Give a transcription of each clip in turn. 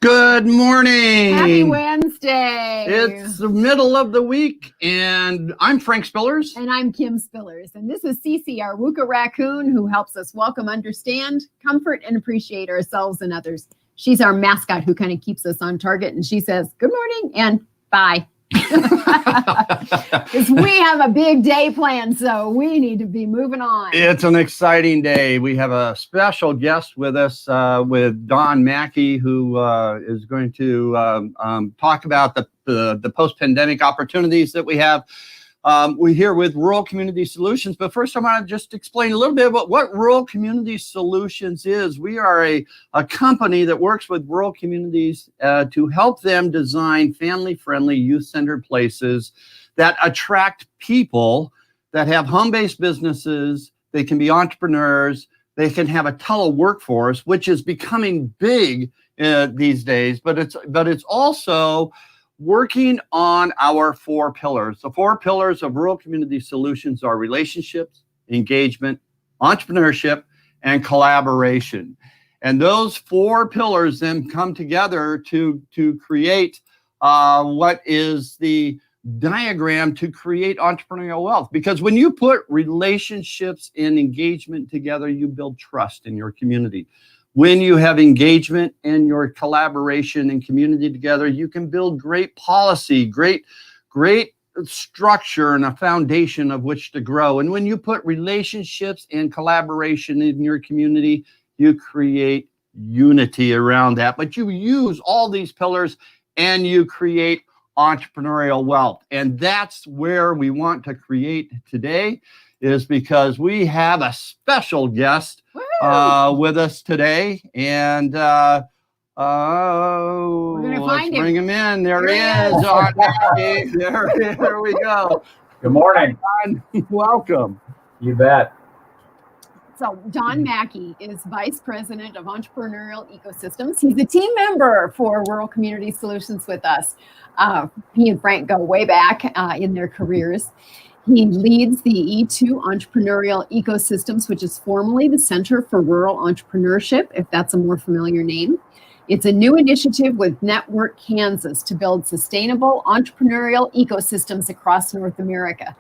Good morning. Happy Wednesday. It's the middle of the week, and I'm Frank Spillers. And I'm Kim Spillers. And this is Cece, our Wooka raccoon, who helps us welcome, understand, comfort, and appreciate ourselves and others. She's our mascot who kind of keeps us on target. And she says, good morning and bye. Because we have a big day planned, so we need to be moving on. It's an exciting day. We have a special guest with us, with Don Macke, who is going to talk about the post-pandemic opportunities that we have. We're here with Rural Community Solutions, but first I want to just explain a little bit about what Rural Community Solutions is. We are a company that works with rural communities to help them design family-friendly, youth-centered places that attract people that have home-based businesses. They can be entrepreneurs. They can have a teleworkforce, which is becoming big these days, but it's also working on our 4 pillars. The 4 pillars of Rural Community Solutions are relationships, engagement, entrepreneurship, and collaboration. And those 4 pillars then come together to create what is the diagram to create entrepreneurial wealth. Because when you put relationships and engagement together, you build trust in your community. When you have engagement and your collaboration and community together, you can build great policy, great structure and a foundation of which to grow. And when you put relationships and collaboration in your community, you create unity around that. But you use all these pillars and you create entrepreneurial wealth. And that's where we want to create today, is because we have a special guest with us today, and let's bring him in. There he is. There we go. Good morning. Don, welcome. You bet. So Don Macke is Vice President of Entrepreneurial Ecosystems. He's a team member for Rural Community Solutions with us. He and Frank go way back in their careers. He leads the E2 Entrepreneurial Ecosystems, which is formerly the Center for Rural Entrepreneurship, if that's a more familiar name. It's a new initiative with Network Kansas to build sustainable entrepreneurial ecosystems across North America.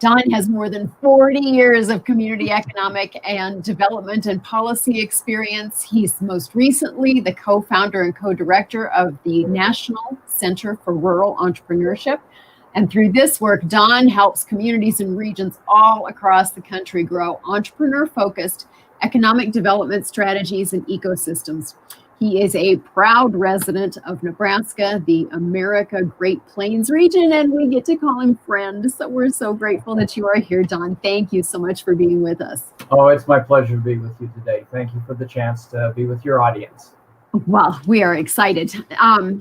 Don has more than 40 years of community economic and development and policy experience. He's most recently the co-founder and co-director of the National Center for Rural Entrepreneurship. And through this work, Don helps communities and regions all across the country grow entrepreneur-focused economic development strategies and ecosystems. He is a proud resident of Nebraska, the America Great Plains region, and we get to call him friend. So we're so grateful that you are here, Don. Thank you so much for being with us. Oh, it's my pleasure to be with you today. Thank you for the chance to be with your audience. Well, we are excited.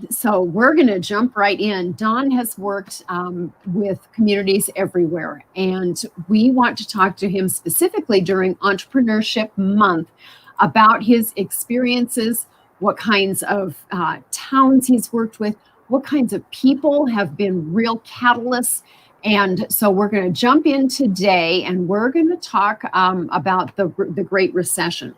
So we're going to jump right in. Don has worked with communities everywhere, and we want to talk to him specifically during Entrepreneurship Month about his experiences, what kinds of towns he's worked with, what kinds of people have been real catalysts. And so we're going to jump in today, and we're going to talk about the Great Recession.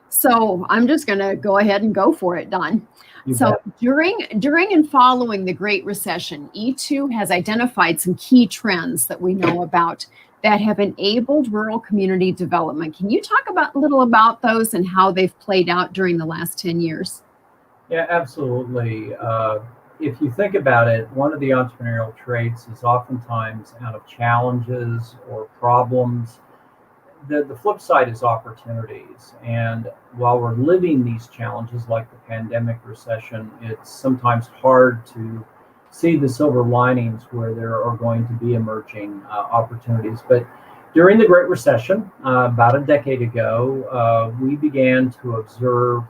So I'm just going to go ahead and go for it, Don. So during and following the Great Recession, E2 has identified some key trends that we know about that have enabled rural community development. Can you talk a little about those and how they've played out during the last 10 years? Yeah, absolutely. If you think about it, one of the entrepreneurial traits is oftentimes out of challenges or problems. The flip side is opportunities. And while we're living these challenges like the pandemic recession, it's sometimes hard to see the silver linings where there are going to be emerging opportunities. But during the Great Recession, about a decade ago, we began to observe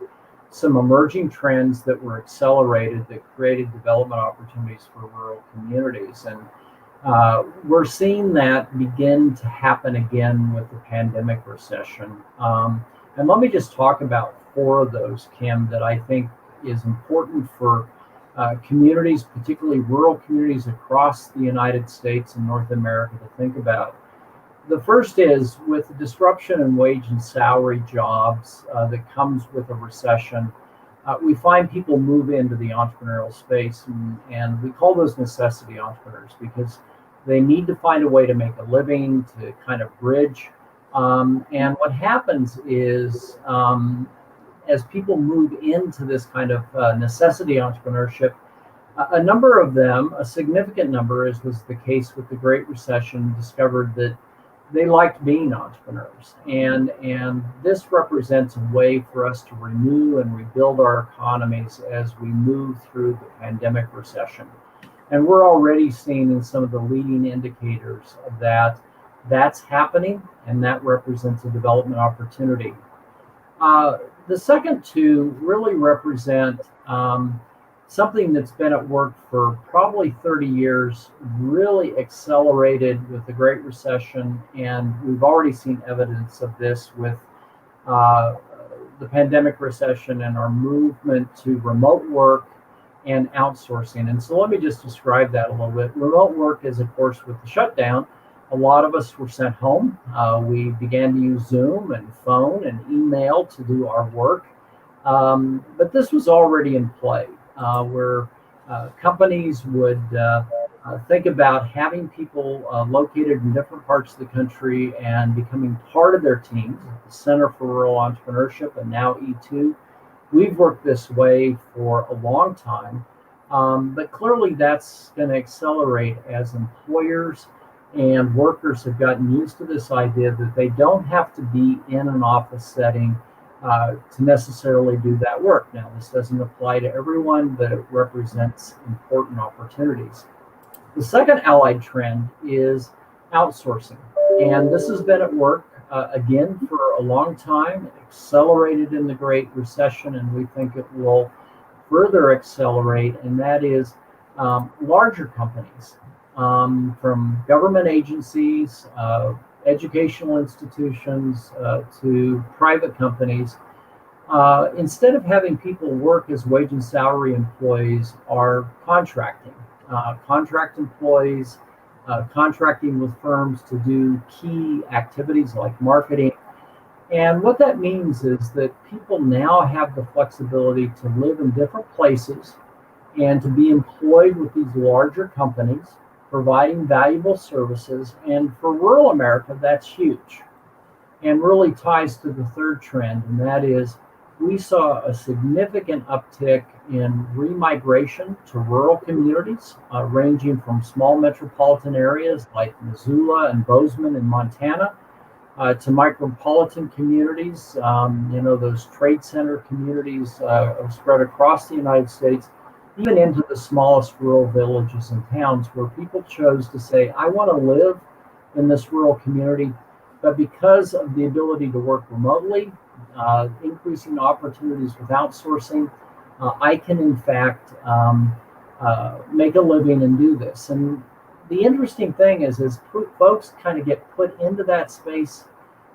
some emerging trends that were accelerated that created development opportunities for rural communities. And we're seeing that begin to happen again with the pandemic recession. And let me just talk about 4 of those, Kim, that I think is important for communities, particularly rural communities across the United States and North America, to think about. The first is, with the disruption in wage and salary jobs that comes with a recession, we find people move into the entrepreneurial space, and we call those necessity entrepreneurs because they need to find a way to make a living, to kind of bridge. And what happens is, as people move into this kind of necessity entrepreneurship, a number of them, a significant number, as was the case with the Great Recession, discovered that they liked being entrepreneurs. And this represents a way for us to renew and rebuild our economies as we move through the pandemic recession. And we're already seeing in some of the leading indicators that that's happening, and that represents a development opportunity. The second two really represent something that's been at work for probably 30 years, really accelerated with the Great Recession, and we've already seen evidence of this with the pandemic recession and our movement to remote work and outsourcing. And so let me just describe that a little bit. Remote work is, of course, with the shutdown, a lot of us were sent home. We began to use Zoom and phone and email to do our work. But this was already in play, where companies would think about having people located in different parts of the country and becoming part of their teams. The Center for Rural Entrepreneurship, and now E2. We've worked this way for a long time, but clearly that's going to accelerate as employers and workers have gotten used to this idea that they don't have to be in an office setting to necessarily do that work. Now, this doesn't apply to everyone, but it represents important opportunities. The second allied trend is outsourcing. And this has been at work again for a long time. It accelerated in the Great Recession, and we think it will further accelerate, and that is larger companies, from government agencies, educational institutions, to private companies. Instead of having people work as wage and salary employees, are contracting. Contract employees, contracting with firms to do key activities like marketing. And what that means is that people now have the flexibility to live in different places and to be employed with these larger companies, providing valuable services. And for rural America, that's huge, and really ties to the third trend, and that is we saw a significant uptick in remigration to rural communities, ranging from small metropolitan areas like Missoula and Bozeman in Montana, to micropolitan communities, those trade center communities spread across the United States, even into the smallest rural villages and towns, where people chose to say, I want to live in this rural community, but because of the ability to work remotely, increasing opportunities with outsourcing, I can in fact make a living and do this. And the interesting thing is, as folks kind of get put into that space,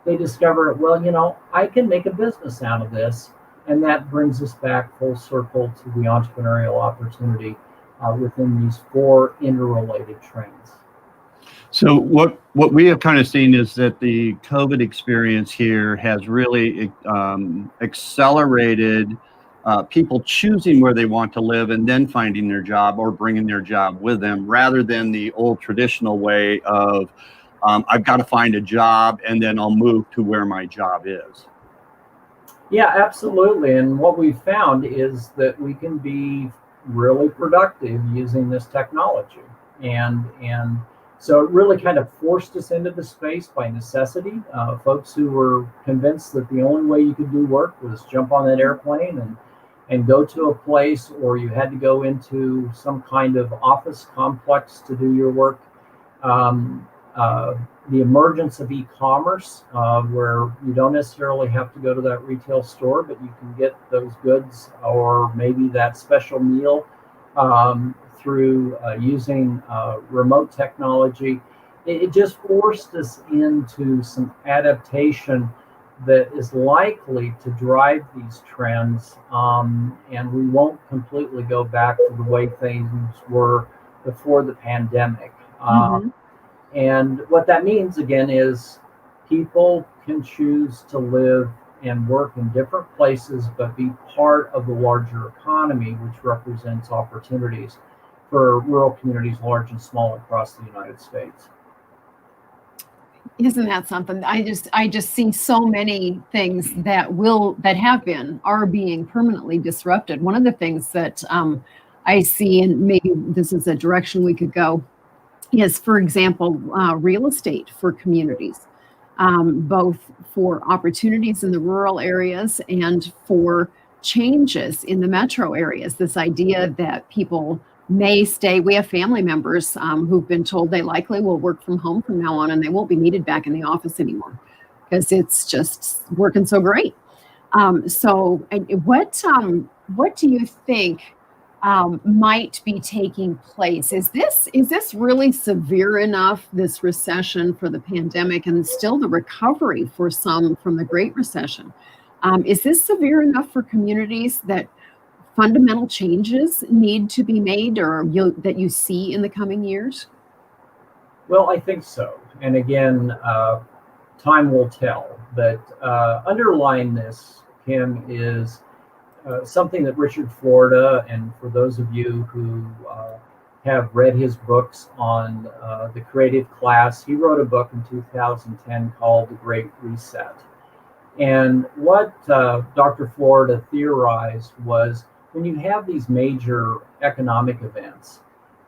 they discover, well, I can make a business out of this. And that brings us back full circle to the entrepreneurial opportunity within these four interrelated trends. So what we have kind of seen is that the COVID experience here has really accelerated people choosing where they want to live and then finding their job or bringing their job with them, rather than the old traditional way of I've got to find a job and then I'll move to where my job is. Yeah, absolutely. And what we've found is that we can be really productive using this technology. And so it really kind of forced us into the space by necessity. Folks who were convinced that the only way you could do work was jump on that airplane and go to a place, or you had to go into some kind of office complex to do your work. The emergence of e-commerce, where you don't necessarily have to go to that retail store, but you can get those goods or maybe that special meal through using remote technology. It just forced us into some adaptation that is likely to drive these trends, and we won't completely go back to the way things were before the pandemic. And what that means, again, is people can choose to live and work in different places, but be part of the larger economy, which represents opportunities for rural communities, large and small, across the United States. Isn't that something? I just see so many things that are being permanently disrupted. One of the things that I see, and maybe this is a direction we could go, is, for example, real estate for communities, both for opportunities in the rural areas and for changes in the metro areas. This idea that people may stay. We have family members who've been told they likely will work from home from now on, and they won't be needed back in the office anymore because it's just working so great. What do you think might be taking place? Is this really severe enough, this recession for the pandemic, and still the recovery for some from the Great Recession? Is this severe enough for communities that fundamental changes need to be made, or that you see in the coming years? Well, I think so. And again, time will tell. But underlying this, Kim, is something that Richard Florida, and for those of you who have read his books on the creative class, he wrote a book in 2010 called The Great Reset. And what Dr. Florida theorized was, when you have these major economic events,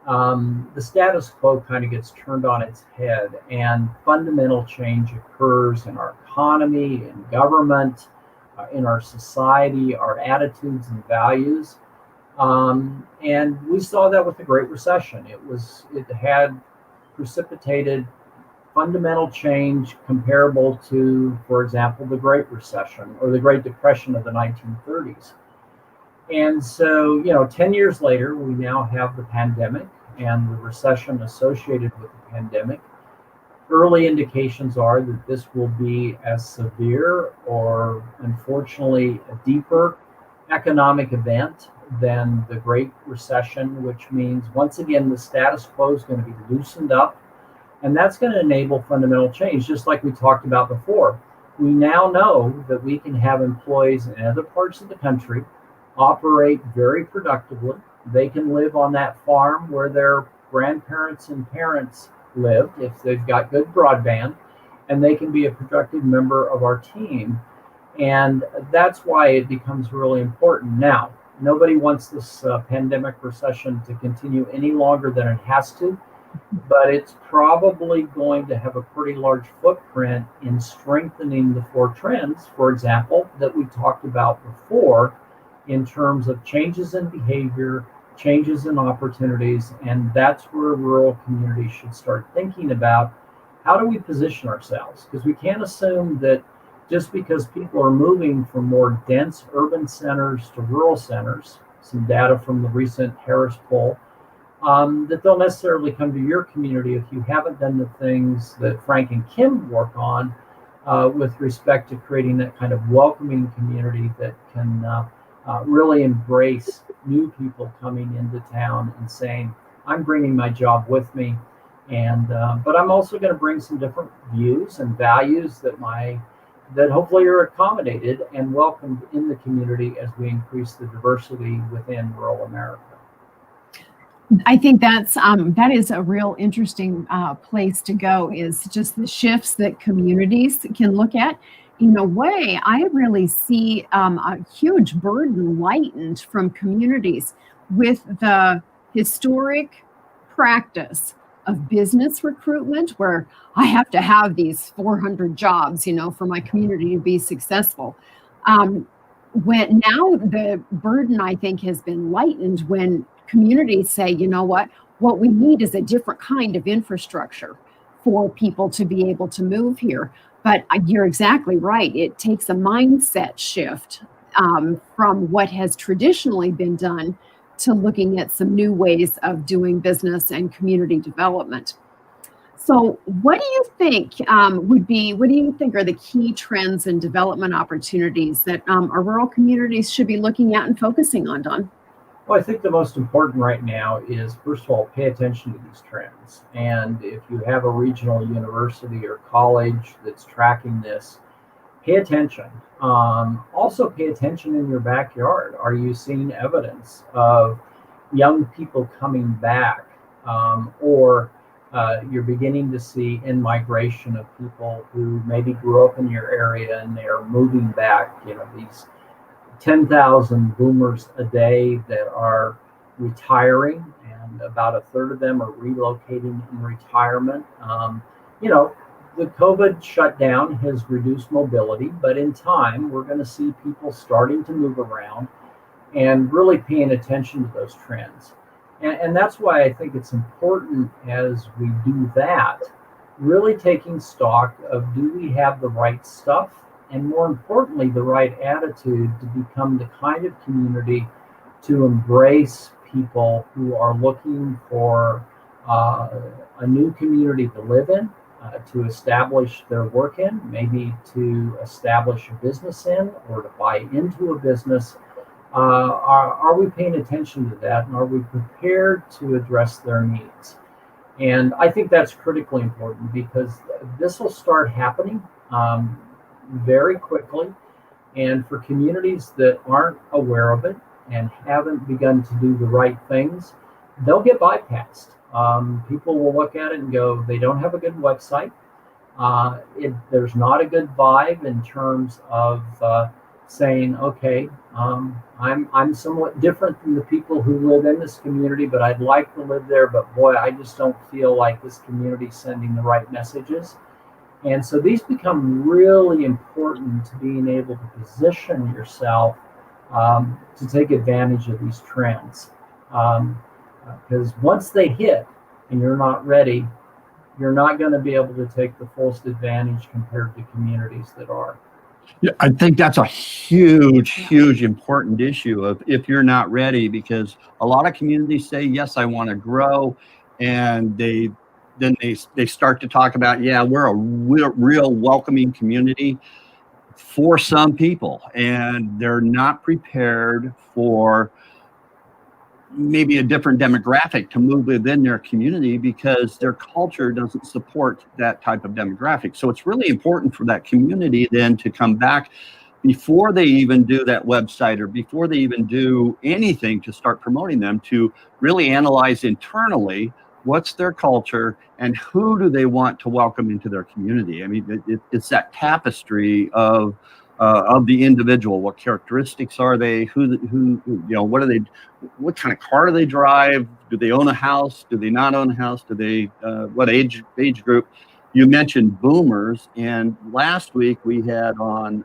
the status quo kind of gets turned on its head, and fundamental change occurs in our economy, in government, in our society, our attitudes and values. And we saw that with the Great Recession. It had precipitated fundamental change comparable to, for example, the Great Recession or the Great Depression of the 1930s. And so, 10 years later, we now have the pandemic and the recession associated with the pandemic. Early indications are that this will be as severe, or unfortunately a deeper economic event than the Great Recession, which means, once again, the status quo is going to be loosened up, and that's going to enable fundamental change. Just like we talked about before, we now know that we can have employees in other parts of the country operate very productively. They can live on that farm where their grandparents and parents lived, if they've got good broadband, and they can be a productive member of our team. And that's why it becomes really important. Now, nobody wants this pandemic recession to continue any longer than it has to, but it's probably going to have a pretty large footprint in strengthening the four trends, for example, that we talked about before, in terms of changes in behavior, changes in opportunities. And that's where rural communities should start thinking about, how do we position ourselves? Because we can't assume that just because people are moving from more dense urban centers to rural centers, some data from the recent Harris poll, that they'll necessarily come to your community if you haven't done the things that Frank and Kim work on with respect to creating that kind of welcoming community that can really embrace new people coming into town and saying, I'm bringing my job with me, and but I'm also going to bring some different views and values that hopefully are accommodated and welcomed in the community as we increase the diversity within rural America. I think that is a real interesting place to go, is just the shifts that communities can look at. In a way, I really see a huge burden lightened from communities with the historic practice of business recruitment, where I have to have these 400 jobs, for my community to be successful. When now the burden, I think, has been lightened when communities say, what we need is a different kind of infrastructure for people to be able to move here. But you're exactly right. It takes a mindset shift from what has traditionally been done to looking at some new ways of doing business and community development. So what do you think what do you think are the key trends and development opportunities that our rural communities should be looking at and focusing on, Don? Well, I think the most important right now is, first of all, pay attention to these trends. And if you have a regional university or college that's tracking this, pay attention. Also, pay attention in your backyard. Are you seeing evidence of young people coming back, or you're beginning to see in migration of people who maybe grew up in your area and they're moving back? You know, these 10,000 boomers a day that are retiring, and about a third of them are relocating in retirement. You know, the COVID shutdown has reduced mobility, but in time, we're going to see people starting to move around and really paying attention to those trends. And that's why I think it's important as we do that, really taking stock of, do we have the right stuff? And more importantly, the right attitude to become the kind of community to embrace people who are looking for a new community to live in, to establish their work in, maybe to establish a business in, or to buy into a business. Are we paying attention to that, and are we prepared to address their needs? And I think that's critically important, because this will start happening very quickly. And for communities that aren't aware of it and haven't begun to do the right things, they'll get bypassed. People will look at it and go, they don't have a good website. There's not a good vibe in terms of saying, okay, I'm somewhat different than the people who live in this community, but I'd like to live there. But boy, I just don't feel like this community's sending the right messages. And so these become really important to being able to position yourself to take advantage of these trends. Because once they hit and you're not ready, you're not going to be able to take the fullest advantage compared to communities that are. Yeah, I think that's a huge important issue of, if you're not ready, because a lot of communities say, yes, I want to grow, and they start to talk about, yeah, we're a real welcoming community for some people, and they're not prepared for maybe a different demographic to move within their community, because their culture doesn't support that type of demographic. So it's really important for that community then to come back before they even do that website, or before they even do anything to start promoting them, to really analyze internally what's their culture and who do they want to welcome into their community. I mean, it's that tapestry of the individual. What characteristics are they? Who you know? What are they? What kind of car do they drive? Do they own a house? Do they not own a house? Do they? What age group? You mentioned boomers, and last week we had on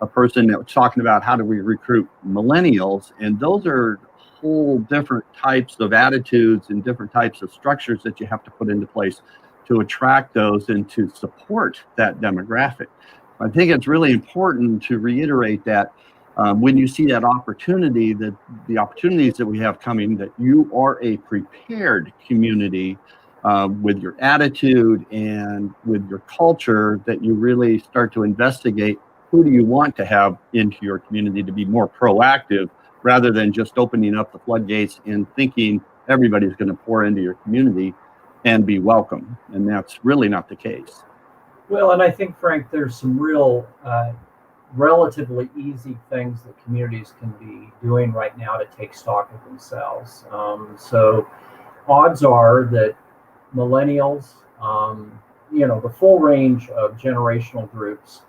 a person that was talking about how do we recruit millennials, and those are whole different types of attitudes and different types of structures that you have to put into place to attract those and to support that demographic. I think it's really important to reiterate that when you see that opportunity, that the opportunities that we have coming, that you are a prepared community with your attitude and with your culture, that you really start to investigate who do you want to have into your community to be more proactive, rather than just opening up the floodgates and thinking everybody's going to pour into your community and be welcome. And that's really not the case. Well, and I think, Frank, there's some real relatively easy things that communities can be doing right now to take stock of themselves. So odds are that millennials, the full range of generational groups,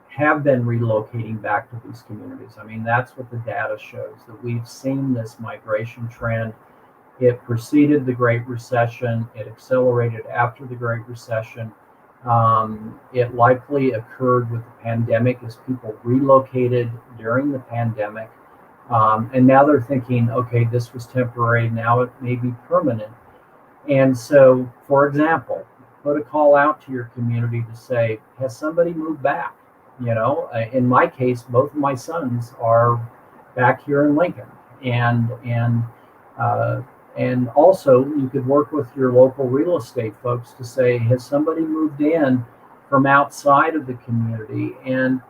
have been relocating back to these communities. I mean, that's what the data shows, that we've seen this migration trend. It preceded the Great Recession. It accelerated after the Great Recession. It likely occurred with the pandemic as people relocated during the pandemic. And now they're thinking, okay, this was temporary, now it may be permanent. And so, for example, put a call out to your community to say, has somebody moved back? In my case, both of my sons are back here in Lincoln, and also you could work with your local real estate folks to say, has somebody moved in from outside of the community, and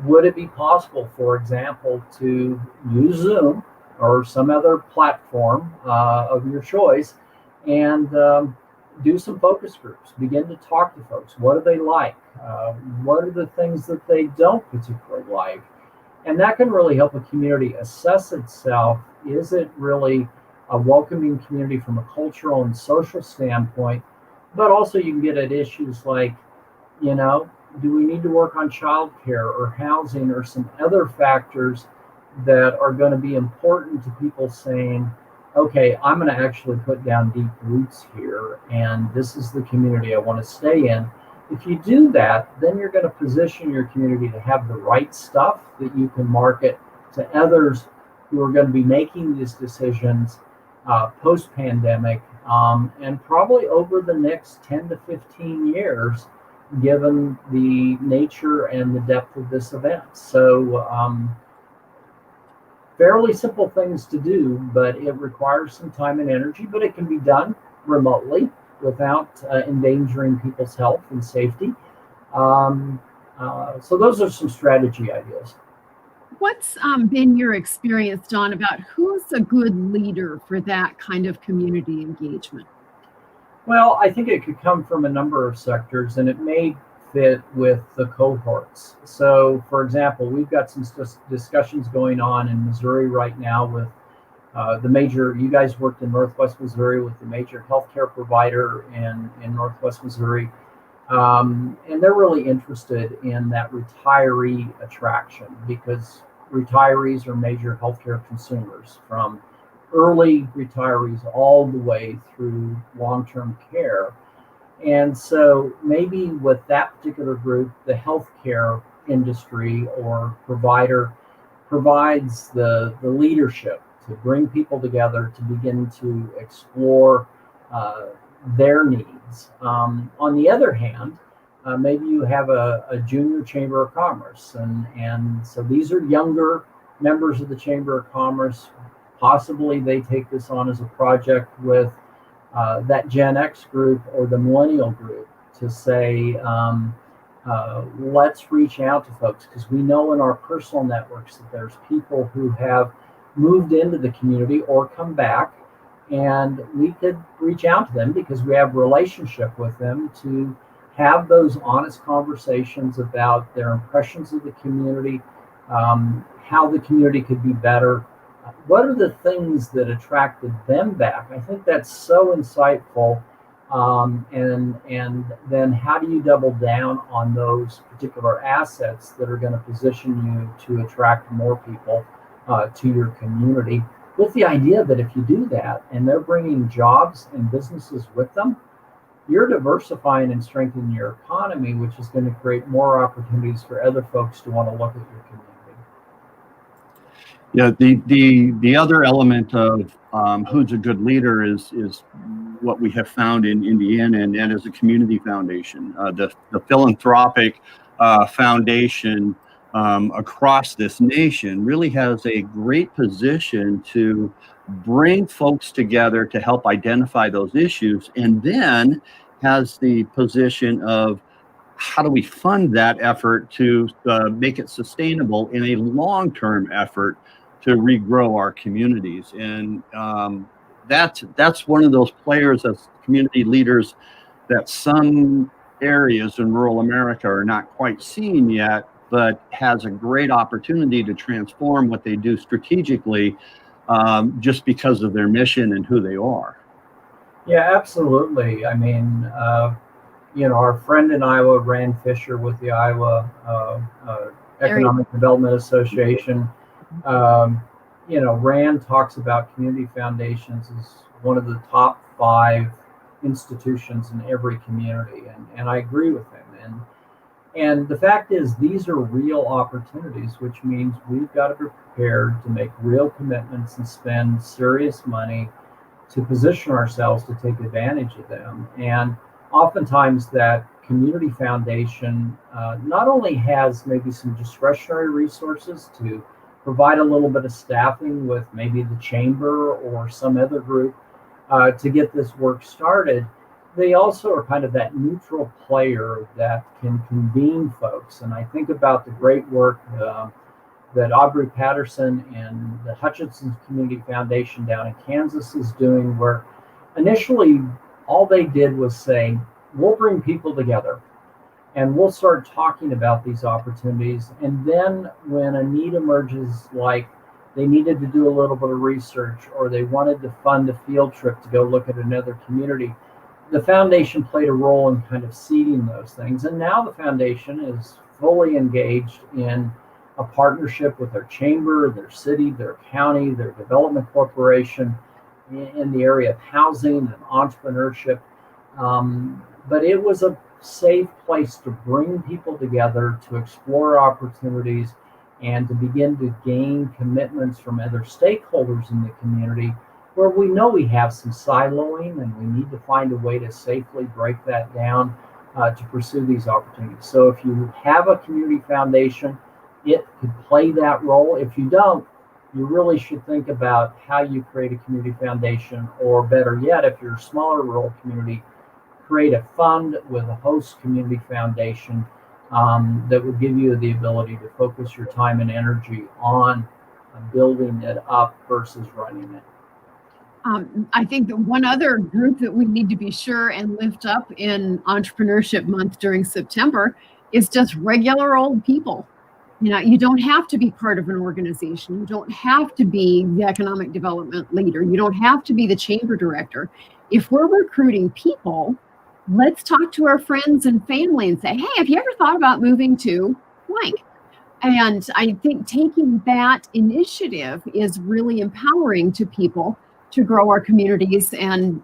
would it be possible, for example, to use Zoom or some other platform of your choice, and do some focus groups, begin to talk to folks. What do they like? What are the things that they don't particularly like? And that can really help a community assess itself. Is it really a welcoming community from a cultural and social standpoint? But also you can get at issues like, do we need to work on childcare or housing or some other factors that are going to be important to people saying, okay, I'm going to actually put down deep roots here, and this is the community I want to stay in. If you do that, then you're going to position your community to have the right stuff that you can market to others who are going to be making these decisions post-pandemic, and probably over the next 10 to 15 years, given the nature and the depth of this event. So fairly simple things to do, but it requires some time and energy, but it can be done remotely without endangering people's health and safety. So those are some strategy ideas. What's been your experience, Don, about who's a good leader for that kind of community engagement? Well, I think it could come from a number of sectors, and it may fit with the cohorts. So, for example, we've got some discussions going on in Missouri right now with the major, you guys worked in Northwest Missouri with the major healthcare provider in Northwest Missouri. And they're really interested in that retiree attraction because retirees are major healthcare consumers, from early retirees all the way through long-term care. And so maybe with that particular group, the healthcare industry or provider provides the leadership to bring people together to begin to explore their needs. On the other hand, maybe you have a junior chamber of commerce, and so these are younger members of the chamber of commerce. Possibly they take this on as a project with that Gen X group or the millennial group to say, let's reach out to folks, because we know in our personal networks that there's people who have moved into the community or come back, and we could reach out to them because we have a relationship with them to have those honest conversations about their impressions of the community, how the community could be better. What are the things that attracted them back? I think that's so insightful. And then how do you double down on those particular assets that are going to position you to attract more people to your community, with the idea that if you do that and they're bringing jobs and businesses with them, you're diversifying and strengthening your economy, which is going to create more opportunities for other folks to want to look at your community. Yeah, the other element of who's a good leader is what we have found in Indiana, and that is a community foundation. The philanthropic foundation across this nation really has a great position to bring folks together to help identify those issues, and then has the position of how do we fund that effort to make it sustainable in a long-term effort to regrow our communities. And that's one of those players as community leaders that some areas in rural America are not quite seeing yet, but has a great opportunity to transform what they do strategically, just because of their mission and who they are. Yeah, absolutely. I mean, our friend in Iowa, Rand Fisher with the Iowa Economic Development Association, Rand talks about community foundations as one of the top 5 institutions in every community, and I agree with him. And the fact is, these are real opportunities, which means we've got to be prepared to make real commitments and spend serious money to position ourselves to take advantage of them. And oftentimes that community foundation not only has maybe some discretionary resources to provide a little bit of staffing with maybe the chamber or some other group to get this work started, they also are kind of that neutral player that can convene folks. And I think about the great work that Aubrey Patterson and the Hutchinson Community Foundation down in Kansas is doing, where initially All they did was say, we'll bring people together and we'll start talking about these opportunities. And then when a need emerges, like they needed to do a little bit of research or they wanted to fund a field trip to go look at another community, the foundation played a role in kind of seeding those things. And now the foundation is fully engaged in a partnership with their chamber, their city, their county, their development corporation in the area of housing and entrepreneurship. But it was a safe place to bring people together, to explore opportunities, and to begin to gain commitments from other stakeholders in the community where we know we have some siloing and we need to find a way to safely break that down to pursue these opportunities. So if you have a community foundation, it could play that role. If you don't, you really should think about how you create a community foundation, or better yet, if you're a smaller rural community, create a fund with a host community foundation that would give you the ability to focus your time and energy on building it up versus running it. I think that one other group that we need to be sure and lift up in Entrepreneurship Month during September is just regular old people. You know, you don't have to be part of an organization. You don't have to be the economic development leader. You don't have to be the chamber director. If we're recruiting people, let's talk to our friends and family and say, hey, have you ever thought about moving to blank? And I think taking that initiative is really empowering to people to grow our communities and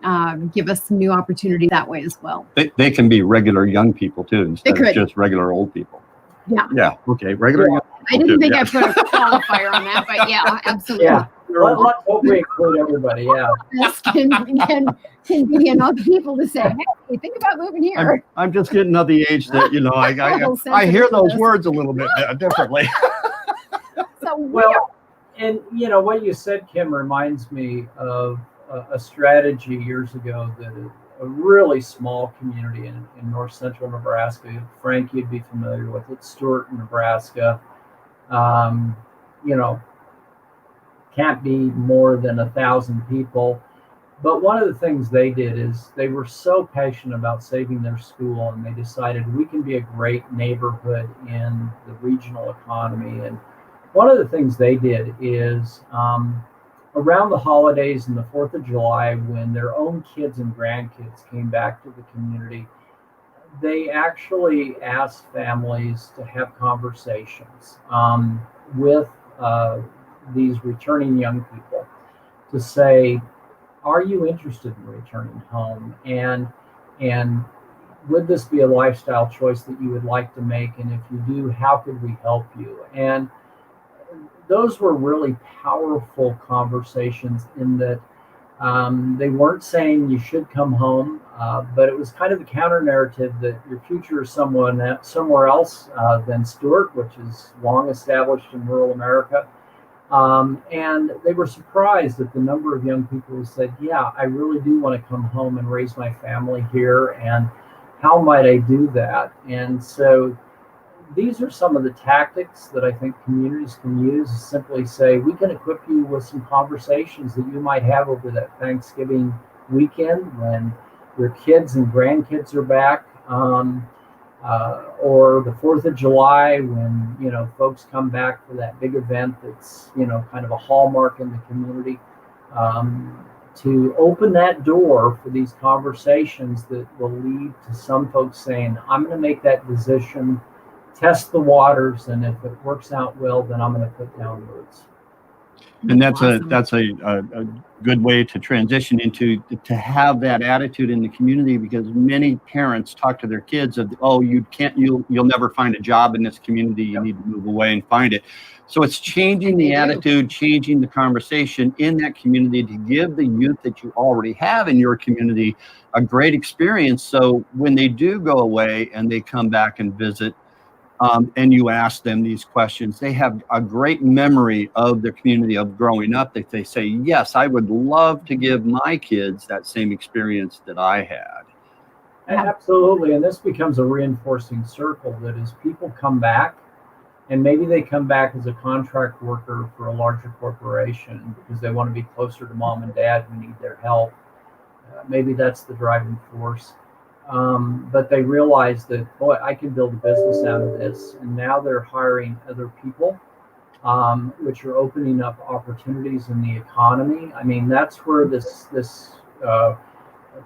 give us some new opportunity that way as well. They can be regular young people too, instead of just regular old people. Yeah. Yeah. Okay. Regular. Yeah. I didn't think I put a qualifier on that, but yeah, absolutely. Yeah. Let's hope we include everybody. Yeah. This can be enough people to say, hey, think about moving here. I'm just getting of the age that, you know, I hear those words a little bit differently. So well, and you know what you said, Kim, reminds me of a strategy years ago that a really small community in north central Nebraska. Frank, you'd be familiar with it. Stewart, Nebraska. You know, can't be more than 1,000 people. But one of the things they did is they were so passionate about saving their school, and they decided we can be a great neighborhood in the regional economy. And one of the things they did is around the holidays and the 4th of July, when their own kids and grandkids came back to the community, they actually asked families to have conversations with these returning young people to say, are you interested in returning home? And would this be a lifestyle choice that you would like to make? And if you do, how could we help you? And those were really powerful conversations in that they weren't saying you should come home, but it was kind of the counter narrative that your future is somewhere else than Stewart, which is long established in rural America. And they were surprised at the number of young people who said, yeah, I really do want to come home and raise my family here. And how might I do that? And so these are some of the tactics that I think communities can use to simply say, we can equip you with some conversations that you might have over that Thanksgiving weekend when your kids and grandkids are back, or the 4th of July when, you know, folks come back for that big event that's, you know, kind of a hallmark in the community, to open that door for these conversations that will lead to some folks saying, I'm going to make that decision, test the waters, and if it works out well, then I'm going to put down roots. And that's a good way to transition into to have that attitude in the community, because many parents talk to their kids of, oh, you'll never find a job in this community, you need to move away and find it. So it's changing the attitude, changing the conversation in that community to give the youth that you already have in your community a great experience. So when they do go away and they come back and visit, and you ask them these questions, they have a great memory of their community, of growing up, that they say, yes, I would love to give my kids that same experience that I had. Absolutely. And this becomes a reinforcing circle that as people come back, and maybe they come back as a contract worker for a larger corporation because they want to be closer to mom and dad who need their help. maybe that's the driving force. But they realized that, boy, I can build a business out of this. And now they're hiring other people, which are opening up opportunities in the economy. I mean, that's where this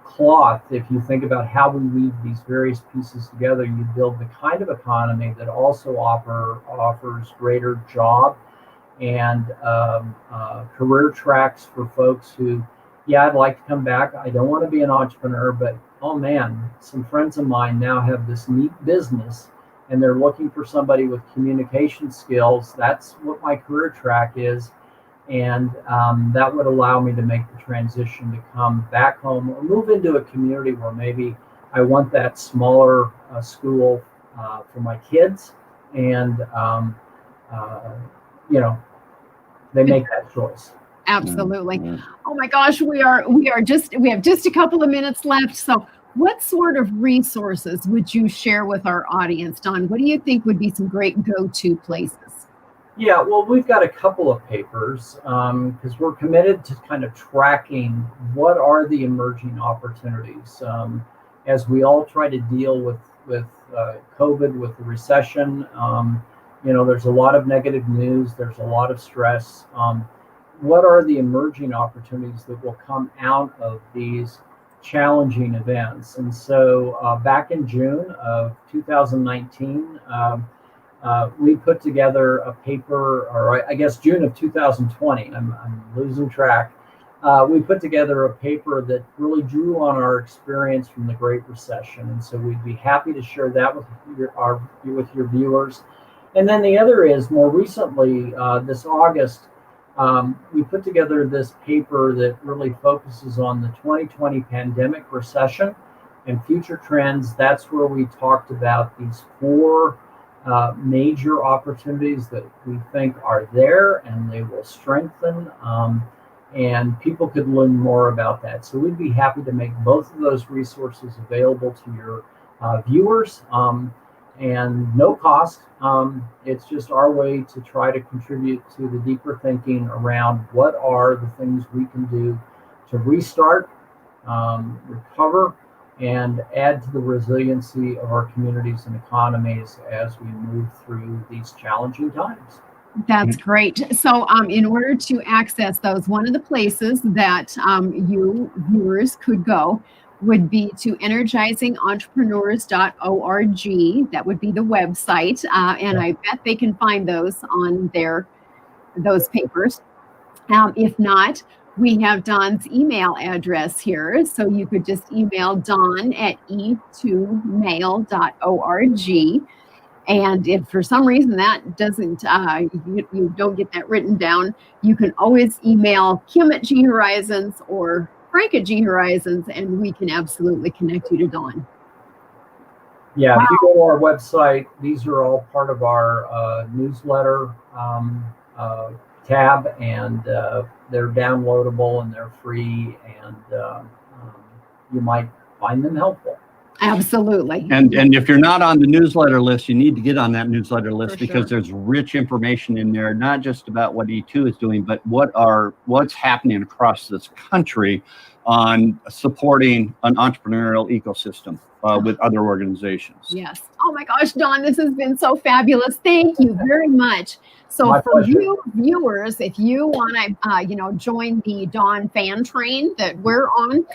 cloth, if you think about how we weave these various pieces together, you build the kind of economy that also offers greater job and career tracks for folks who, yeah, I'd like to come back. I don't want to be an entrepreneur, but oh man, some friends of mine now have this neat business and they're looking for somebody with communication skills. That's what my career track is. And that would allow me to make the transition to come back home or move into a community where maybe I want that smaller school for my kids. And, they make that choice. Absolutely. Oh my gosh, we have just a couple of minutes left. So what sort of resources would you share with our audience, Don? What do you think would be some great go-to places? Yeah, well, we've got a couple of papers because we're committed to kind of tracking what are the emerging opportunities as we all try to deal with COVID, with the recession. There's a lot of negative news. There's a lot of stress. What are the emerging opportunities that will come out of these challenging events? And so back in June of 2019, we put together a paper, or I guess June of 2020, I'm losing track. We put together a paper that really drew on our experience from the Great Recession. And so we'd be happy to share that with your viewers. And then the other is, more recently, this August, we put together this paper that really focuses on the 2020 pandemic recession and future trends. That's where we talked about these 4 major opportunities that we think are there and they will strengthen, and people could learn more about that. So we'd be happy to make both of those resources available to your viewers, and no cost. It's just our way to try to contribute to the deeper thinking around what are the things we can do to restart, recover, and add to the resiliency of our communities and economies as we move through these challenging times. That's great. So in order to access those, one of the places that you viewers could go would be to energizingentrepreneurs.org. That would be the website. And I bet they can find those on those papers. If not, we have Don's email address here. So you could just email Don at e2mail.org. And if for some reason that doesn't, you don't get that written down, you can always email Kim at G Horizons or Frank at G Horizons, and we can absolutely connect you to Don. Yeah, wow. If you go to our website, these are all part of our newsletter tab, and they're downloadable and they're free, and you might find them helpful. Absolutely. And if you're not on the newsletter list, you need to get on that newsletter list, For because sure. there's rich information in there, not just about what E2 is doing, but what's happening across this country on supporting an entrepreneurial ecosystem with other organizations. Yes. Oh my gosh, Don, this has been so fabulous. Thank you very much. So My for pleasure. you viewers, if you want to, join the Don fan train that we're on,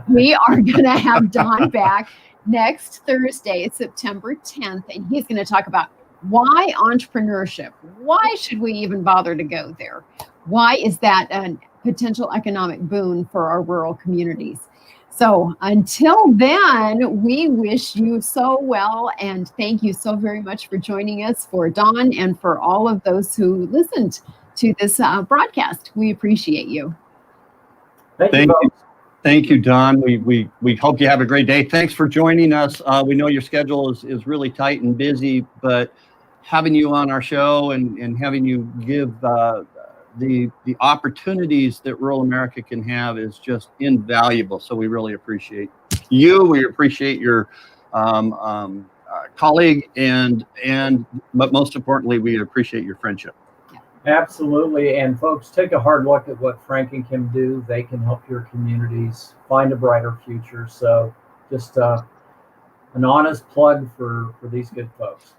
we are going to have Don back next Thursday, September 10th, and he's going to talk about why entrepreneurship. Why should we even bother to go there? Why is that a potential economic boon for our rural communities? So until then, we wish you so well, and thank you so very much for joining us, for Don and for all of those who listened to this broadcast. We appreciate you. Thank you. Thank you, Don. We hope you have a great day. Thanks for joining us. We know your schedule is really tight and busy, but having you on our show and having you give the opportunities that rural America can have is just invaluable. So we really appreciate you. We appreciate your colleague, but most importantly, we appreciate your friendship. Absolutely. And folks, take a hard look at what Frank and Kim do. They can help your communities find a brighter future. So just an honest plug for these good folks.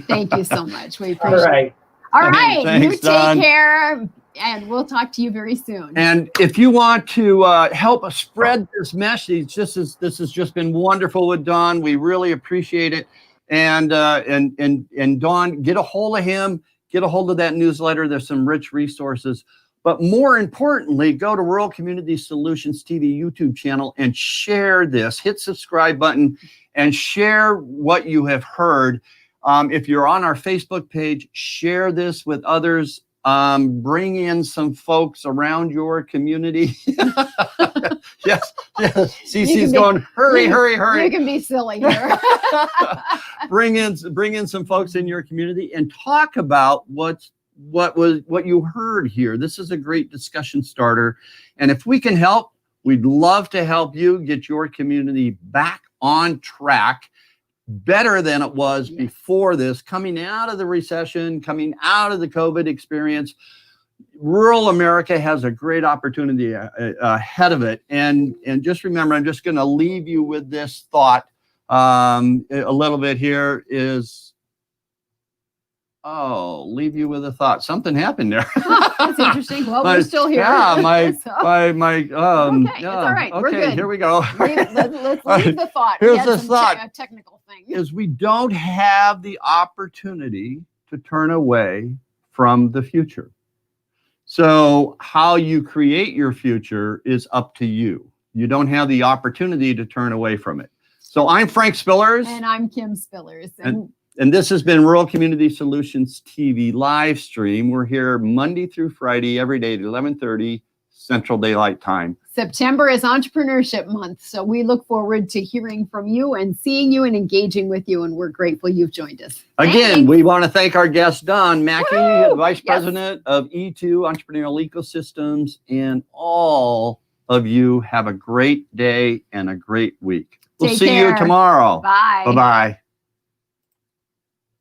Thank you so much. We All appreciate it. right. All right. Thanks, You take Don. care, and we'll talk to you very soon. And if you want to help us spread this message, this has just been wonderful with Don. We really appreciate it. And Don, get a hold of him, get a hold of that newsletter. There's some rich resources. But more importantly, go to Rural Community Solutions TV YouTube channel and share this. Hit subscribe button and share what you have heard. If you're on our Facebook page, share this with others. Bring in some folks around your community. Yes. Cece's going, hurry. You can be silly here. Bring in some folks in your community and talk about what you heard here. This is a great discussion starter. And if we can help, we'd love to help you get your community back on track, better than it was before this, coming out of the recession, coming out of the COVID experience. Rural America has a great opportunity ahead of it. And just remember, I'm just going to leave you with this thought a little bit here is, leave you with a thought. Something happened there. That's interesting. Well, we're still here. Yeah, okay, it's all right. We're okay, good. here we go. Let's leave the thought. Here's We had the some thought. technical thing. Is we don't have the opportunity to turn away from the future. So how you create your future is up to you. You don't have the opportunity to turn away from it. So I'm Frank Spillers. And I'm Kim Spillers. And this has been Rural Community Solutions TV live stream. We're here Monday through Friday, every day at 11:30 Central Daylight Time. September is Entrepreneurship Month, so we look forward to hearing from you and seeing you and engaging with you, and we're grateful you've joined us. Again, Thanks. we want to thank our guest, Don Macke, Woo-hoo! Vice President of E2 Entrepreneurial Ecosystems, and all of you have a great day and a great week. We'll Take see care. you tomorrow. Bye. Bye-bye.